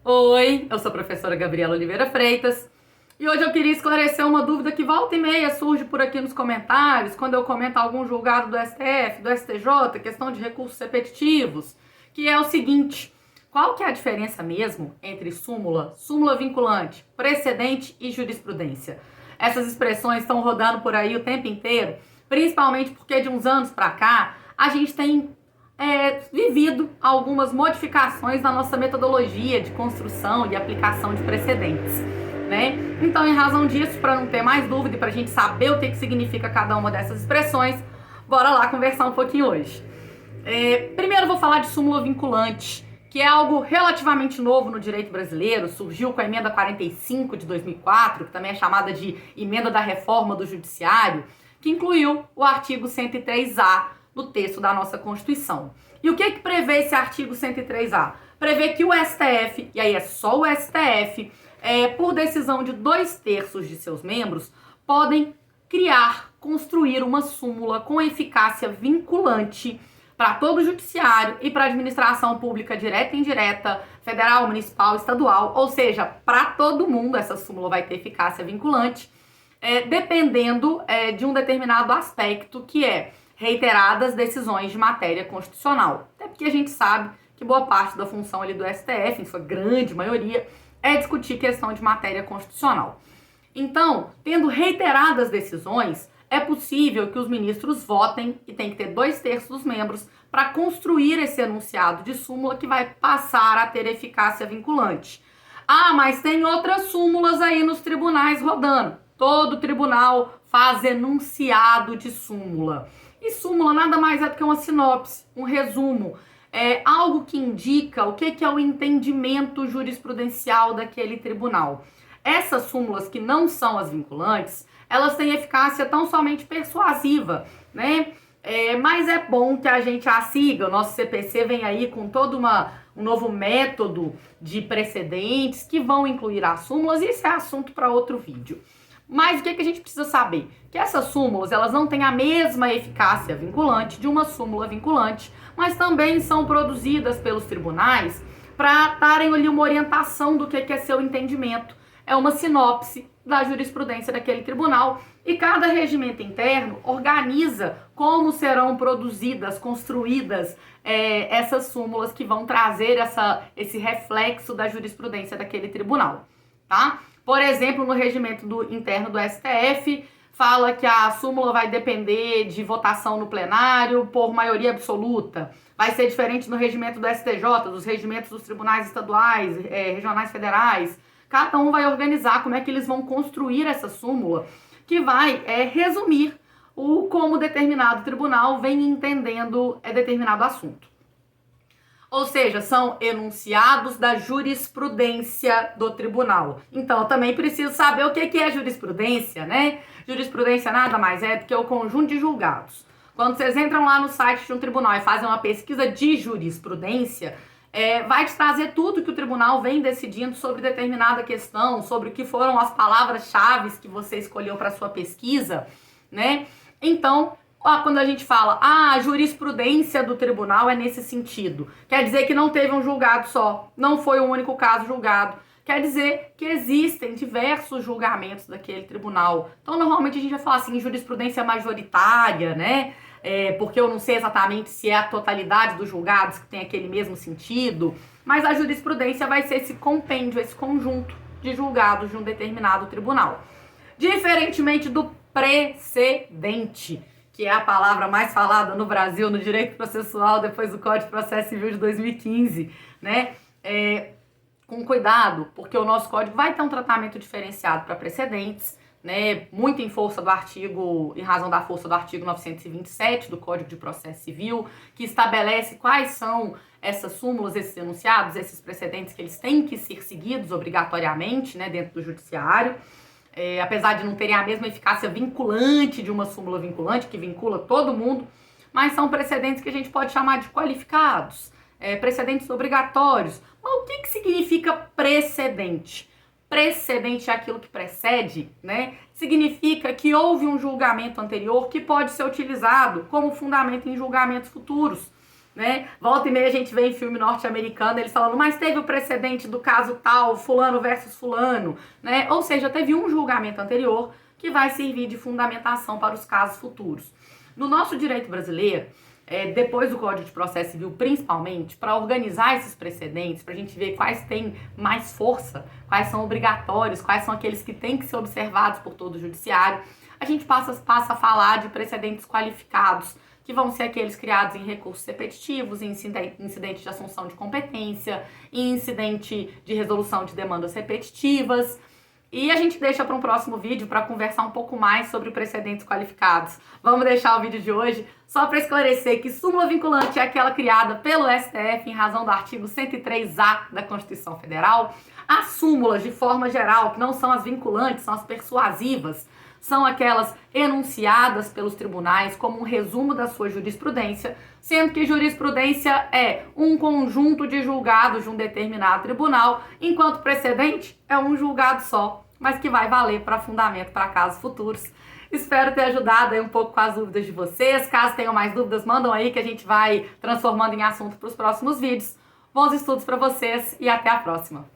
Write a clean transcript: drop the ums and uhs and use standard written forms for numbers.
Oi, eu sou a professora Gabriela Oliveira Freitas e hoje eu queria esclarecer uma dúvida que volta e meia surge por aqui nos comentários quando eu comento algum julgado do STF, do STJ, questão de recursos repetitivos, que é o seguinte: qual que é a diferença mesmo entre súmula, súmula vinculante, precedente e jurisprudência? Essas expressões estão rodando por aí o tempo inteiro, principalmente porque de uns anos para cá a gente tem vivido algumas modificações na nossa metodologia de construção e aplicação de precedentes, né? Então, em razão disso, para não ter mais dúvida e para a gente saber o que significa cada uma dessas expressões, bora lá conversar um pouquinho hoje. Primeiro vou falar de súmula vinculante, que é algo relativamente novo no direito brasileiro, surgiu com a emenda 45 de 2004, que também é chamada de emenda da reforma do judiciário, que incluiu o artigo 103A no texto da nossa Constituição. E o que prevê esse artigo 103A? Prevê que o STF, e aí é só o STF, por decisão de 2/3 de seus membros, podem construir uma súmula com eficácia vinculante para todo o judiciário e para a administração pública direta e indireta, federal, municipal, estadual, ou seja, para todo mundo essa súmula vai ter eficácia vinculante, dependendo de um determinado aspecto, que é reiteradas decisões de matéria constitucional. Até porque a gente sabe que boa parte da função ali do STF, em sua grande maioria, é discutir questão de matéria constitucional. Então, tendo reiteradas decisões, é possível que os ministros votem, e tem que ter 2/3 dos membros, para construir esse enunciado de súmula que vai passar a ter eficácia vinculante. Ah, mas tem outras súmulas aí nos tribunais rodando. Todo tribunal faz enunciado de súmula. E súmula nada mais é do que uma sinopse, um resumo, algo que indica o que é o entendimento jurisprudencial daquele tribunal. Essas súmulas que não são as vinculantes, elas têm eficácia tão somente persuasiva, né? Mas é bom que a gente a siga. O nosso CPC vem aí com todo um novo método de precedentes que vão incluir as súmulas, e isso é assunto para outro vídeo. Mas o que a gente precisa saber? Que essas súmulas, elas não têm a mesma eficácia vinculante de uma súmula vinculante, mas também são produzidas pelos tribunais para darem ali uma orientação do que é seu entendimento. É uma sinopse da jurisprudência daquele tribunal, e cada regimento interno organiza como serão produzidas, construídas essas súmulas que vão trazer esse reflexo da jurisprudência daquele tribunal, tá? Por exemplo, no regimento interno do STF, fala que a súmula vai depender de votação no plenário por maioria absoluta. Vai ser diferente no regimento do STJ, dos regimentos dos tribunais estaduais, regionais, federais. Cada um vai organizar como é que eles vão construir essa súmula, que vai resumir como determinado tribunal vem entendendo determinado assunto. Ou seja, são enunciados da jurisprudência do tribunal. Então, eu também preciso saber o que é jurisprudência, né? Jurisprudência nada mais é do que o conjunto de julgados. Quando vocês entram lá no site de um tribunal e fazem uma pesquisa de jurisprudência, vai te trazer tudo que o tribunal vem decidindo sobre determinada questão, sobre o que foram as palavras-chave que você escolheu para sua pesquisa, né? Então, quando a gente fala, a jurisprudência do tribunal é nesse sentido, quer dizer que não teve um julgado só, não foi um único caso julgado, quer dizer que existem diversos julgamentos daquele tribunal. Então, normalmente a gente vai falar assim, jurisprudência majoritária, né? Porque eu não sei exatamente se é a totalidade dos julgados que tem aquele mesmo sentido, mas a jurisprudência vai ser esse compêndio, esse conjunto de julgados de um determinado tribunal. Diferentemente do precedente, que é a palavra mais falada no Brasil no direito processual depois do Código de Processo Civil de 2015, né? Com cuidado, porque o nosso código vai ter um tratamento diferenciado para precedentes, né? Muito em força do artigo, em razão da força do artigo 927 do Código de Processo Civil, que estabelece quais são essas súmulas, esses enunciados, esses precedentes que eles têm que ser seguidos obrigatoriamente, né, dentro do judiciário. Apesar de não terem a mesma eficácia vinculante de uma súmula vinculante, que vincula todo mundo, mas são precedentes que a gente pode chamar de qualificados, precedentes obrigatórios. Mas o que significa precedente? Precedente é aquilo que precede, né? Significa que houve um julgamento anterior que pode ser utilizado como fundamento em julgamentos futuros. né? Volta e meia a gente vê em filme norte-americano eles falando, mas teve o precedente do caso tal, fulano versus fulano, né? Ou seja, teve um julgamento anterior que vai servir de fundamentação para os casos futuros. No nosso direito brasileiro, depois do Código de Processo Civil, principalmente, para organizar esses precedentes, para a gente ver quais têm mais força, quais são obrigatórios, quais são aqueles que têm que ser observados por todo o judiciário, a gente passa a falar de precedentes qualificados, que vão ser aqueles criados em recursos repetitivos, em incidente de assunção de competência, em incidente de resolução de demandas repetitivas. E a gente deixa para um próximo vídeo para conversar um pouco mais sobre precedentes qualificados. Vamos deixar o vídeo de hoje só para esclarecer que súmula vinculante é aquela criada pelo STF em razão do artigo 103A da Constituição Federal. As súmulas, de forma geral, que não são as vinculantes, são as persuasivas, são aquelas enunciadas pelos tribunais como um resumo da sua jurisprudência, sendo que jurisprudência é um conjunto de julgados de um determinado tribunal, enquanto precedente é um julgado só, mas que vai valer para fundamento para casos futuros. Espero ter ajudado aí um pouco com as dúvidas de vocês. Caso tenham mais dúvidas, mandam aí que a gente vai transformando em assunto para os próximos vídeos. Bons estudos para vocês e até a próxima!